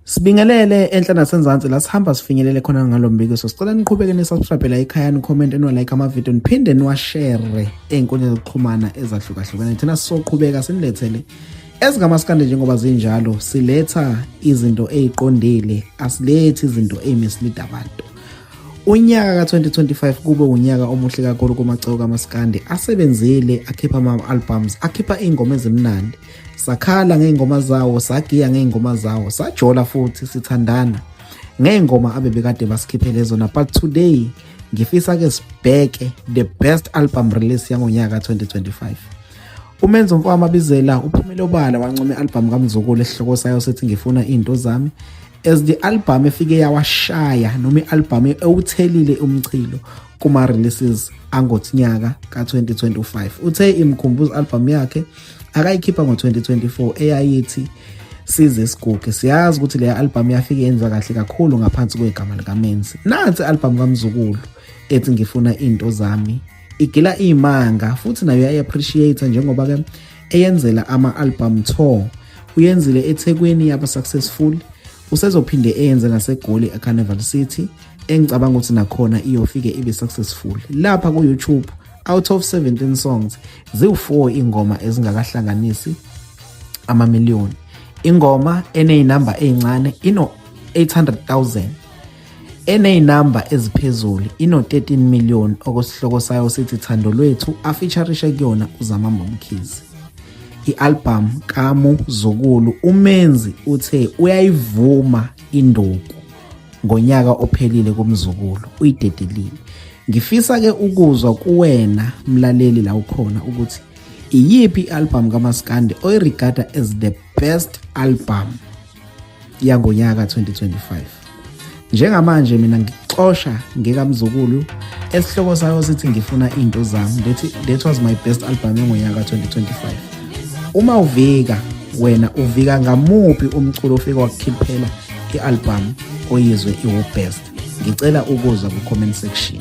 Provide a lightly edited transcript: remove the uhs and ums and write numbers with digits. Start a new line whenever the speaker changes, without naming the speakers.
Sibingelele enhla nasenzansi la sihamba sifinyelele khona ngalombikiso. Sicela niqhubeke nisubscribe la ekhaya, ni-comment, no-like ama-video, niphinde niwashare ey'nkundleni zokuxhumana ezahlukahlukene. Thina sizoqhubeka sinilethele ezingamaskande njengoba zinjalo. Siletha izinto ey'qondile, asilethi izinto ey'mislead abantu. Unyaka ka-2025 kube unyaka omuhle kakhulu kumaciko kamaskandi. Asebenzile, akhipha ama-albums, akhipha iy'ngoma ezimnandi. Sakhala ngey'ngoma zawo, sagiya ngey'ngoma zawo, sajola futhi sithandana ngey'ngoma abebekade basikhiphele zona. But today ngifisa-ke sibheke the best album release yangonyaka ka-2025. uMenzo Mfo Mabizela uphumile obala wancoma i-album kaMzukulu esihloko sayo sithi ngifuna into zami. As the album efike yawashaya noma i-album ewuthelile umchilo kuma-releases angothinyaka ka-2025. Uthe imkhumbuzo album yakhe akayikhipha ngo-2024 eyayithi Size Siguge. Siyazi ukuthi leya album yafike yenza kahle kakhulu ngaphansi kwegama likaMenzi. Nansi album kaMzukulu ethi ngifuna into zami, igila imanga futhi nayo yayi-appreciate njengoba ke eyenzela ama-album tour. Uyenzile eThekwini yaba successful, usezophinde eyenze naseGoli eCarnival City engicabanga ukuthi nakhona iyofike ibe successful. Lapha ku-YouTube out of 17 songs ziwu-4 ingoma ezingakahlanganisi amamiliyoni. Ingoma eneyinamba ezincane ino 800,000, eneyinamba eziphezulu ino 13 million okwesihloko sayo sithi Thando Lwethu afeaturishe kuyona uZamambo Mkhize. I-album kaMzukulu uMenzi uthe uyayivuma induku ngonyaka ophelile kumzukulu, uyidedelile. Ngifisa-ke ukuzwa kuwena mlaleli la ukhona ukuthi iyiphi i-album kaMaskandi oyirigada as the best album yangonyaka 2025. Njengamanje mina ngixosha ngekaMzukulu esihloko sayo sithi ngifuna into zami. That was my best album yangonyaka 2025. Uma uvika wena uvika ngamuphi umculo ofika wakukhiphela i-album oyizwe iwu best? Ngicela ukuzwa ku comment section.